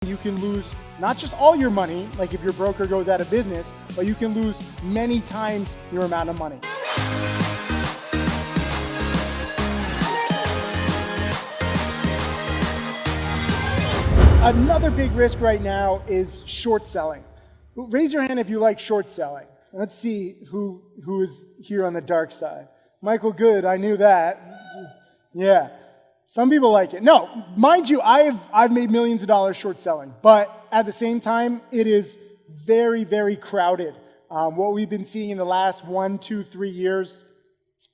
You can lose not just all your money, like if your broker goes out of business, but you can lose many times your amount of money. Another big risk right now is short selling. Raise your hand if you like short selling. Let's see who is here on the dark side. Michael, good, I knew that. Yeah. Some people like it. No, mind you, I've made millions of dollars short selling, but at the same time, it is very, very crowded. What we've been seeing in the last 1, 2, 3 years,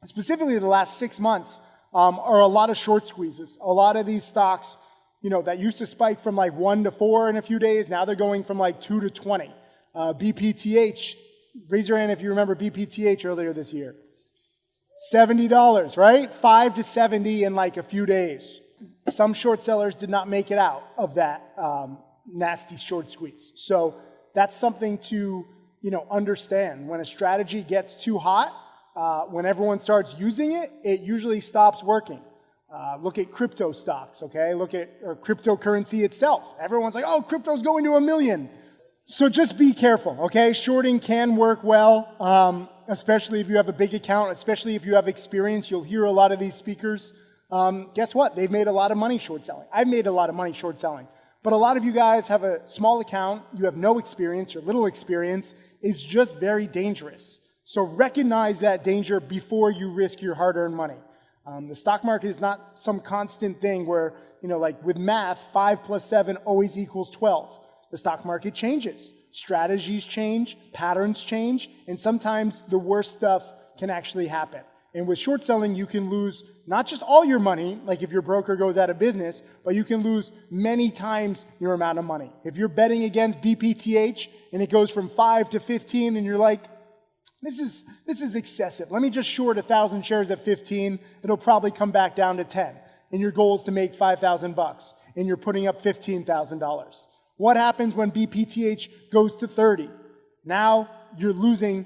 specifically the last 6 months, are a lot of short squeezes. A lot of these stocks, that used to spike from like 1 to 4 in a few days, now they're going from like 2 to 20. BPTH, raise your hand if you remember BPTH earlier this year. $70, right? 5 to 70 in like a few days. Some short sellers did not make it out of that nasty short squeeze. So that's something to understand. When a strategy gets too hot, when everyone starts using it, it usually stops working. Look at crypto stocks, okay? Look at cryptocurrency itself. Everyone's like, oh, crypto's going to 1 million. So just be careful, okay? Shorting can work well. Especially if you have a big account, especially if you have experience. You'll hear a lot of these speakers. Guess what? They've made a lot of money short selling. I've made a lot of money short selling. But a lot of you guys have a small account, you have no experience or little experience. It's just very dangerous. So recognize that danger before you risk your hard-earned money. The stock market is not some constant thing where, like with math, 5 plus 7 always equals 12. The stock market changes. Strategies change, patterns change, and sometimes the worst stuff can actually happen. And with short selling, you can lose not just all your money, like if your broker goes out of business, but you can lose many times your amount of money. If you're betting against BPTH and it goes from 5 to 15 and you're like, this is excessive. Let me just short 1,000 shares at 15. It'll probably come back down to 10. And your goal is to make $5,000 and you're putting up $15,000. What happens when BPTH goes to 30? Now you're losing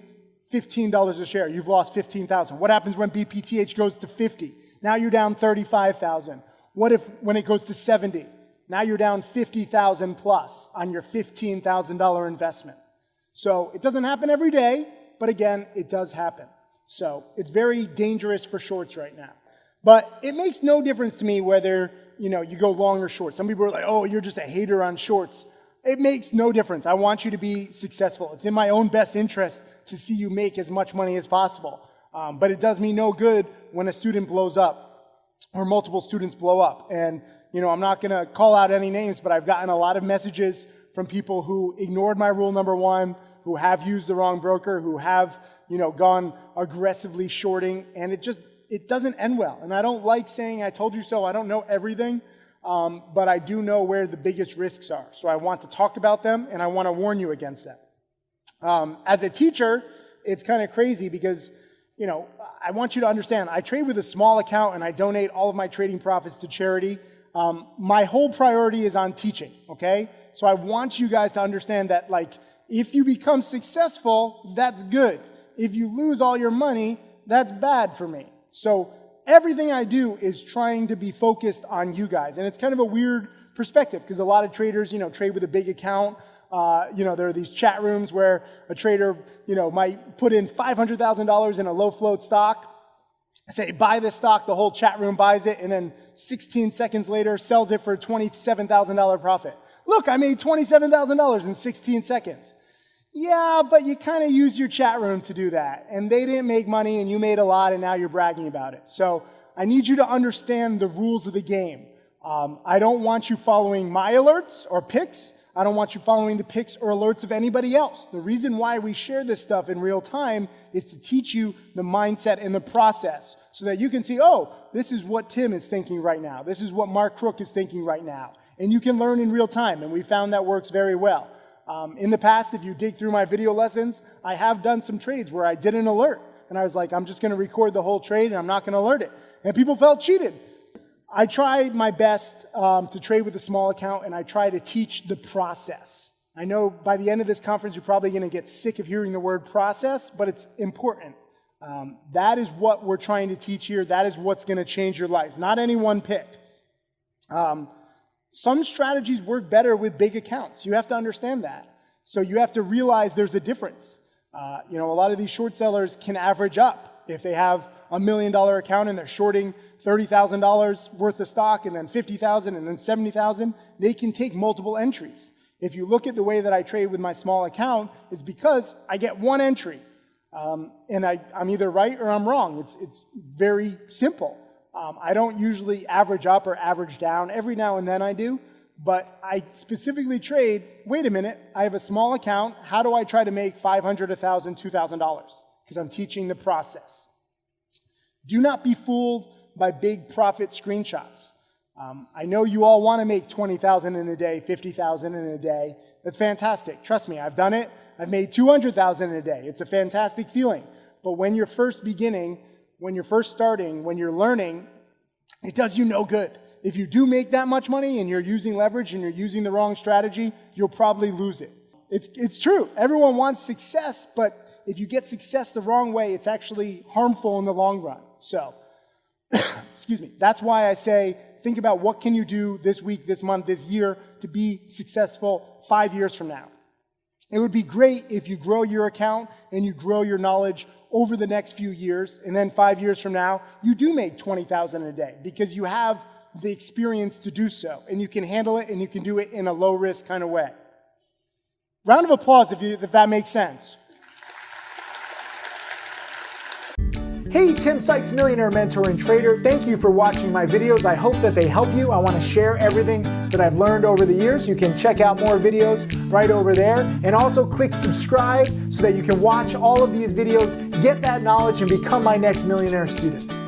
$15 a share. You've lost $15,000. What happens when BPTH goes to 50? Now you're down $35,000. What if when it goes to 70? Now you're down $50,000 plus on your $15,000 investment. So it doesn't happen every day, but again, it does happen. So it's very dangerous for shorts right now. But it makes no difference to me whether you go long or short. Some people are like, oh, you're just a hater on shorts. It makes no difference. I want you to be successful. It's in my own best interest to see you make as much money as possible. But it does me no good when a student blows up or multiple students blow up. And, I'm not going to call out any names, but I've gotten a lot of messages from people who ignored my rule number 1, who have used the wrong broker, who have, gone aggressively shorting, and it doesn't end well. And I don't like saying I told you so. I don't know everything, but I do know where the biggest risks are. So I want to talk about them, and I want to warn you against them. As a teacher, it's kind of crazy because, I want you to understand, I trade with a small account, and I donate all of my trading profits to charity. My whole priority is on teaching, okay? So I want you guys to understand that, if you become successful, that's good. If you lose all your money, that's bad for me. So everything I do is trying to be focused on you guys. And it's kind of a weird perspective because a lot of traders, trade with a big account. There are these chat rooms where a trader, might put in $500,000 in a low float stock, say, buy this stock, the whole chat room buys it, and then 16 seconds later sells it for a $27,000 profit. Look, I made $27,000 in 16 seconds. Yeah, but you kind of use your chat room to do that. And they didn't make money and you made a lot and now you're bragging about it. So I need you to understand the rules of the game. I don't want you following my alerts or picks. I don't want you following the picks or alerts of anybody else. The reason why we share this stuff in real time is to teach you the mindset and the process so that you can see, oh, this is what Tim is thinking right now. This is what Mark Crook is thinking right now. And you can learn in real time, and we found that works very well. In the past, if you dig through my video lessons, I have done some trades where I did an alert. And I was like, I'm just going to record the whole trade and I'm not going to alert it. And people felt cheated. I try my best to trade with a small account, and I try to teach the process. I know by the end of this conference, you're probably going to get sick of hearing the word process, but it's important. That is what we're trying to teach here. That is what's going to change your life, not any one pick. Some strategies work better with big accounts. You have to understand that. So you have to realize there's a difference. A lot of these short sellers can average up. If they have $1 million account and they're shorting $30,000 worth of stock and then $50,000 and then $70,000, they can take multiple entries. If you look at the way that I trade with my small account, it's because I get one entry. And I'm either right or I'm wrong. It's very simple. I don't usually average up or average down. Every now and then I do. But I specifically trade, wait a minute, I have a small account. How do I try to make $500, $1,000, $2,000? Because I'm teaching the process. Do not be fooled by big profit screenshots. I know you all want to make $20,000 in a day, $50,000 in a day. That's fantastic. Trust me, I've done it. I've made $200,000 in a day. It's a fantastic feeling. But when you're first beginning, when you're first starting, when you're learning, it does you no good. If you do make that much money and you're using leverage and you're using the wrong strategy, you'll probably lose it. It's true. Everyone wants success, but if you get success the wrong way, it's actually harmful in the long run. So, excuse me. That's why I say, think about what can you do this week, this month, this year to be successful 5 years from now. It would be great if you grow your account and you grow your knowledge over the next few years, and then 5 years from now, you do make $20,000 a day because you have the experience to do so, and you can handle it, and you can do it in a low-risk kind of way. Round of applause if that makes sense. Hey, Tim Sykes, Millionaire Mentor and Trader. Thank you for watching my videos. I hope that they help you. I want to share everything that I've learned over the years. You can check out more videos right over there. And also click subscribe so that you can watch all of these videos, get that knowledge, and become my next millionaire student.